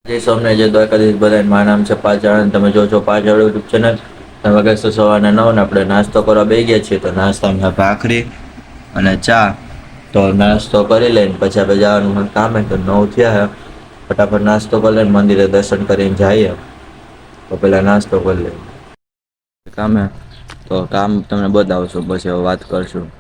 જય સોમને જય દ્વારકાધીશ બધાને. મારું નામ છે પાચારણ. તમે જો છો પાચારણ યુટ્યુબ ચેનલ. તમે વાગે સવારના 9 ને આપણે નાસ્તો કરવા બેસી ગયા છીએ. તો નાસ્તામાં ભાખરી અને ચા. તો નાસ્તો કરી લઈને પછી આપણે જવાનું કામે. તો 9 થયા. ફટાફટ નાસ્તો કરી લઈને મંદિરે દર્શન કરીને જઈએ. તો પેલા નાસ્તો કરી લઈએ કામે. તો કામ તમને બતાવશું પછી હવે વાત કરશું.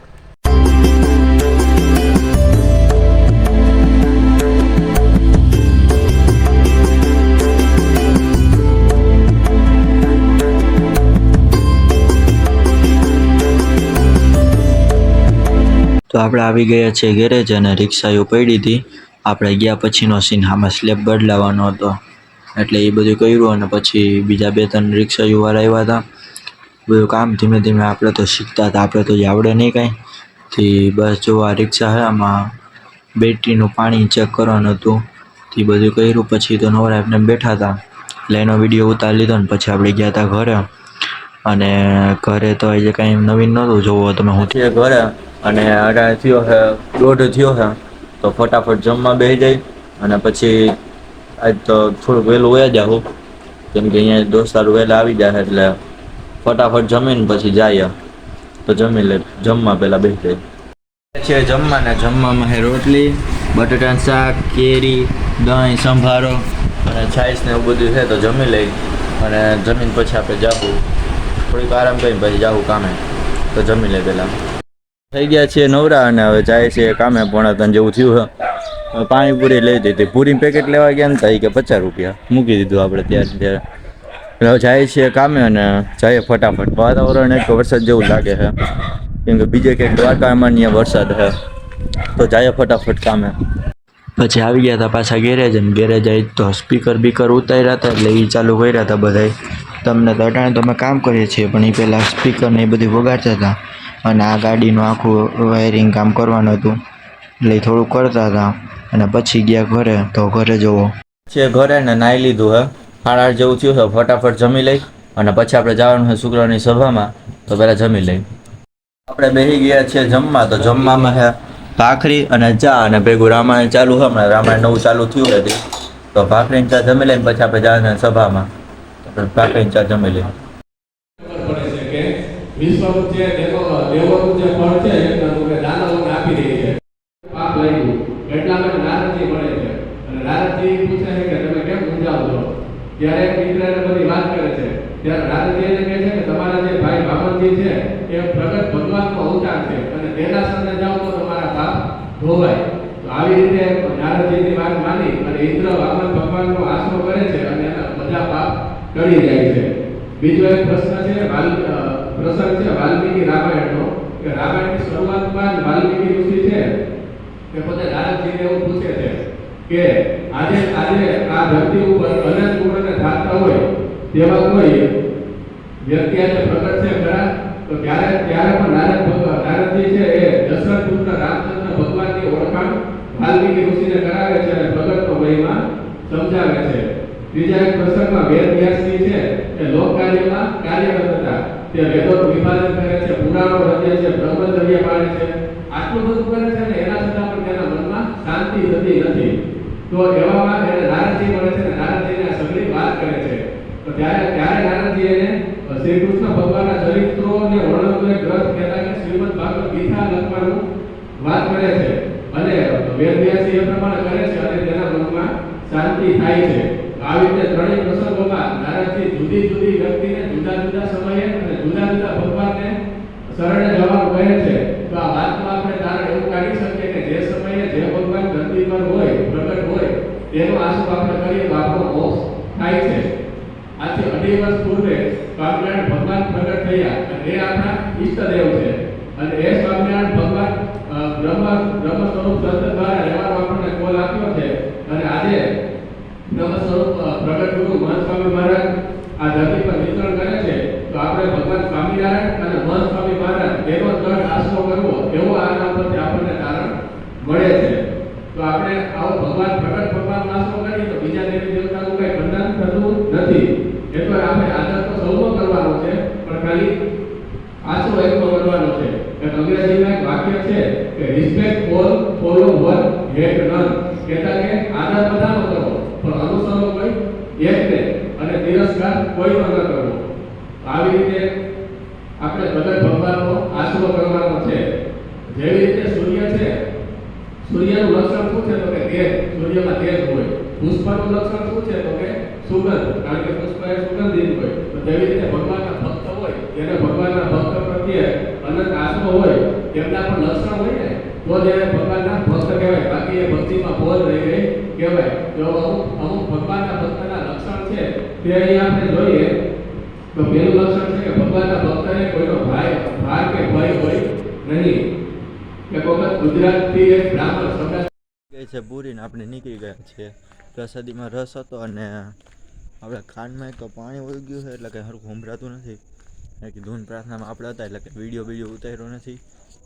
તો આપણે આવી ગયા છીએ ગેરેજ અને રિક્ષાઓ પડી હતી. આપણે ગયા પછીનો સીન આમાં સ્લેબ બદલાવાનો હતો એટલે એ બધું કર્યું અને પછી બીજા 2-3 રિક્ષાઓ વાળા આવ્યા હતા. બધું કામ ધીમે ધીમે આપણે તો શીખતા હતા, આપણે તો આવડે નહીં કાંઈ. થી બસ જો આ રિક્ષા છે આમાં બેટરીનું પાણી ચેક કરવાનું હતું. તે બધું કર્યું પછી તો નવરા આપણે બેઠા હતા એટલે એનો વિડીયો ઉતારી લીધો ને પછી આપણે ગયા હતા ઘરે. અને ઘરે તો આજે કાંઈ નવીન નહોતું જોવો તમે. હું છીએ ઘરે અને અઢાર થયો છે, 1:30 થયો છે. તો ફટાફટ જમવા બેસી જાય અને પછી આજ તો થોડુંક વહેલું વયા જાઉં કેમ કે અહીંયા દોસ્તારું વહેલા આવી જાય એટલે ફટાફટ જમીને પછી જાય. તો જમી લે, જમવા પહેલાં બેસી જાય છે. જમવામાં છે રોટલી, બટાટાનું શાક, કેરી, દહીં, સંભારો અને છાશ ને એવું બધું છે. તો જમી લઈ અને જમીને પછી આપણે જાવું થોડીક આરામ કરીને પછી જાવું કામે. તો જમી લે પહેલાં. થઈ ગયા છીએ નવરા અને હવે જાય છે કામે. 3:15 જેવું થયું છે. પાણીપુરી લઈ દીધી. પૂરી પેકેટ લેવા ગયા ને થાય કે 50 રૂપિયા મૂકી દીધું આપણે ત્યારે. હવે જાય છે કામે અને જાય ફટાફટ. વાતાવરણ એક વરસાદ જેવું લાગે છે કેમ કે બીજે ક્યાંક દ્વારકામાં ત્યાં વરસાદ છે. તો જાય ફટાફટ કામે. પછી આવી ગયા હતા પાછા ગેરેજ અને ગેરેજ આવી તો સ્પીકર બીકર ઉતાર્યા હતા એટલે એ ચાલુ કર્યા હતા બધાય. તમને તો અટાણે તો અમે કામ કરીએ છીએ પણ એ પહેલાં સ્પીકર ને એ બધું વગાડતા હતા અને આ ગાડીનું આખું વાયરિંગ કામ કરવાનું હતું એટલે થોડું કરતા હતા. અને પછી ગયા ઘરે. તો ઘરે જોવો છે ઘરે ને નાહી લીધું હે. 8:30 જેવું થયું છે. ફટાફટ જમી લઈ અને પછી આપણે જવાનું છે શુક્રની સભામાં. તો પહેલાં જમી લઈ. આપણે બેસી ગયા છીએ જમવા. તો જમવામાં છે ભાખરી અને ચા અને ભેગું રામાયણ ચાલુ છે. હમણાં રામાયણ નવું ચાલુ થયું હતી. તો ભાખરી ચા જમી લઈને પછી આપણે જવાનું સભામાં. ભાખરી ચા જમી લઈએ. વિશ્વનું જે દેવોનું જે ફળ છે એ દાનવોને આપી રહી છે. પાપ લાગ્યું એટલા માટે નારદજી મળે છે અને નારદજી પૂછે છે કે તમે કેમ મૂંઝાવ છો. ત્યારે મિત્રને બધી વાત કરે છે. ત્યારે નારદજી એને કહે છે કે તમારા જે ભાઈ વામનજી છે એ પ્રગટ ભગવાનનો અવતાર છે અને તેના સામે જાઓ તો તમારા પાપ ધોવાય. તો આવી રીતે નારદજીની વાત માની અને ઇન્દ્ર વામન ભગવાનનો આશરો કરે છે અને એના બધા પાપ ટળી જાય છે. બીજો એક પ્રશ્ન છે પ્રસંગ છે વાલ્મીકી રામાયણનો કે રામાયણની શરૂઆતમાં જ વાલ્મીકી ઋષિ છે કે પોતે નારદજીને એવું પૂછે છે કે આજે આ ધરતી ઉપર અનંત ગુણને ધારતા હોય તેવા કોઈ વ્યક્તિ આજે પ્રગટ છે ખરા. તો ત્યારે પણ નારદજી છે એ દશરથ પુત્ર રામચંદ્ર ભગવાનની ઓળખાણ વાલ્મીકી ઋષિને કરાવે છે અને પ્રગટનો મહિમા સમજાવે છે. બીજા એક પ્રસંગમાં વેદવ્યાસજી છે એ લોક કાર્યમાં કાર્યરત હતા. તે વેદોનું વિભાજન કરે છે, પુરાણો રચે છે, બ્રહ્મચર્ય પાળે છે. આટલું બધું કરે છે ને એના છતાં પણ તેના મનમાં શાંતિ થતી નથી. તો એવામાં એને નારદજી મળે છે અને નારદજીને આ સગળી વાત કરે છે. તો ત્યારે નારદજી એને શ્રી કૃષ્ણ ભગવાનના ચરિત્રોને વર્ણવતો એક ગ્રંથ કહેતા કે શ્રીમદ ભાગવત ગીતા લખવાનું વાત કરે છે અને વેદવ્યાસજી એ પ્રમાણે કરે છે અને તેના મનમાં શાંતિ થાય છે. આવી રીતે ત્રણેય પ્રસંગોમાં નારદજી જુદી જુદી વ્યક્તિને જુદા જુદા સમયે અને જુદા જુદા ભગવાનને શરણે જવાનું કહે છે. તો આ વાતમાં આપણે તારણ એવું કાઢી શકીએ કે જે સમયે જે ભગવાન ધરતી પર હોય પ્રગટ હોય તેનો આશરો આપણે કરીએ તો આપણો મોક્ષ થાય છે. આજથી 2.5 વર્ષ પૂર્વે સ્વામિનારાયણ ભગવાન પ્રગટ થયા અને એ આપણા ઈષ્ટદેવ છે અને એ સ્વામિનારાયણ ભગવાન બ્રહ્મ સ્વરૂપ સંત દ્વારા રહેવાનો આપણને કોલ આપ્યો છે અને આજે બ્રહ્મ સ્વરૂપ પ્રગટ ગુરુ મહંત સ્વામી મહારાજ આ ધરતી પર વિચરણ કરે છે. તો આપણે ભગવાન સ્વામિનારાયણ અને મહંત સ્વામી મહારાજ એનો દ્રઢ આશરો કરવો એવો આના પરથી આપણને તારણ મળે છે. તો આપણે આવો ભગવાન પ્રગટ ભગવાનનો આશરો કરીએ તો બીજા દેવી દેવતાનું કઈ બંધન થતું નથી. એટલે આપણે આદર તો સૌનો કરવાનો છે પણ ખાલી આશરો એકનો કરવાનો છે. એક અંગ્રેજીમાં એક વાક્ય છે કે respect all follow one hate none. કહેતા કે આદર બધાનો કરો પણ અનુસરો એકને અને તિરસ્કાર કોઈનો ન કરવો. આવી રીતે આપણે ભગત ભગવાનનો આશરો કરવાનો છે. જેવી રીતે સૂર્ય છે, સૂર્યનું લક્ષણ શું છે તો કે તેજ, સૂર્યમાં તેજ હોય. પુષ્પનું લક્ષણ શું છે તો કે સુગંધ, કારણ કે પુષ્પ એ સુગંધિત હોય. તો જેવી રીતે ભગવાનના ભક્ત હોય તેને ભગવાનના ભક્ત પ્રત્યે અનંત આશરો હોય, તેમના પણ લક્ષણ હોય ને તો જ એને ભગવાનના ભક્ત કહેવાય. બાકી એ ભક્તિમાં બોલ રહી ગઈ કહેવાય. જો અમુક ભગવાનના ભક્તના લક્ષણ છે તે અહીં આપણે જોઈએ તો પહેલું લક્ષણ છે કે ભગવાનના ભક્તને કોઈનો ભાર કે ભય હોય નહીં. એક વખત ગુજરાતથી એક બ્રાહ્મણ સમાજ ગઈ છે પૂરીને આપણે નીકળી ગયા છીએ. પ્રસાદીમાં રસ હતો અને આપણે કાનમાં એક તો પાણી વહી ગયું છે એટલે કંઈ સરખું સંભળાતું નથી. કે ધૂન પ્રાર્થનામાં આપણે હતા એટલે કે વિડીયો ઉતાર્યો નથી.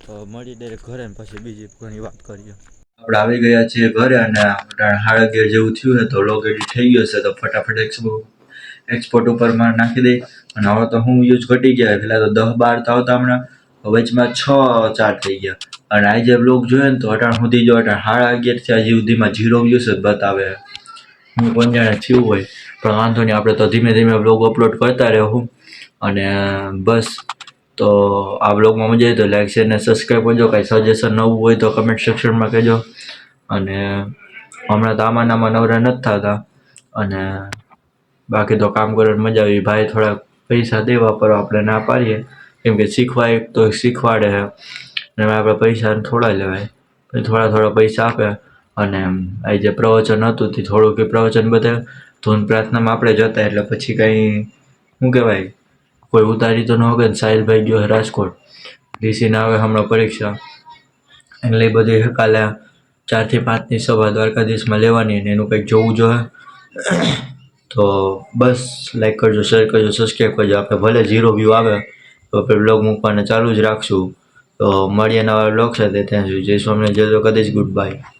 તો મળી ડાયરેક્ટ ઘરે ને પછી બીજી ઘણી વાત કરીએ. આપણે આવી ગયા છીએ ઘરે અને 11:30 જેવું થયું છે તો લોગ એડિટ થઈ ગયો છે તો ફટાફટ એક્સપોર્ટ ઉપર માં નાખી દઈ. અને હવે તો હું યુઝ ઘટી ગયા, પેલા તો 10-12 તો આવતા, હમણાં વચમાં 6-4 થઈ ગયા. અને આજે બ્લોગ જોયો ને તો 18 સુધી જો 11:30 થી હજી સુધીમાં 0 વ્યૂઝ જ બતાવે. હું કોણ જાણે થયું હોય, પણ વાંધો નહીં, આપણે તો ધીમે ધીમે બ્લોગ અપલોડ કરતા રહેવું. અને બસ, તો આ બ્લોગમાં મજા આવી તો લાઈક શેર ને સબસ્ક્રાઈબ કરજો. કાંઈ સજેશન નવું હોય તો કમેન્ટ સેક્શનમાં કહેજો. અને હમણાં તો આમાં નવરા નથી થતા. અને બાકી તો કામ કરવાની મજા આવી. ભાઈ થોડાક પૈસા દે વાપરવા, આપણે ના પાડીએ કેમ કે શીખવા એક તો શીખવાડે છે અને આપણે પૈસા થોડા લેવાય, પછી થોડા પૈસા આપે. અને આ જે પ્રવચન હતું તે થોડુંક પ્રવચન બતાવ્યું. ધૂન પ્રાર્થનામાં આપણે જતા એટલે પછી કંઈ શું કહેવાય, કોઈ ઉતારી તો ન હોય. સાહિલભાઈ ગયો રાજકોટ, ડીસીને આવે હમણાં પરીક્ષા, એટલે એ બધી કાલે 4 થી 5ની સભા દ્વારકાધીશમાં લેવાની ને એનું કંઈક જોવું જોઈએ. તો બસ લાઈક કરજો, શેર કરજો, સબસ્ક્રાઈબ કરજો. આપણે ભલે 0 વ્યૂ આવે તો આપણે બ્લોગ મૂકવાને ચાલુ જ રાખશું. તો મળીએ નવા બ્લોગ સાથે. ત્યાં સુધી જય સ્વામિનારાયણ, જય દ્વારકાધીશ, ગુડ બાય.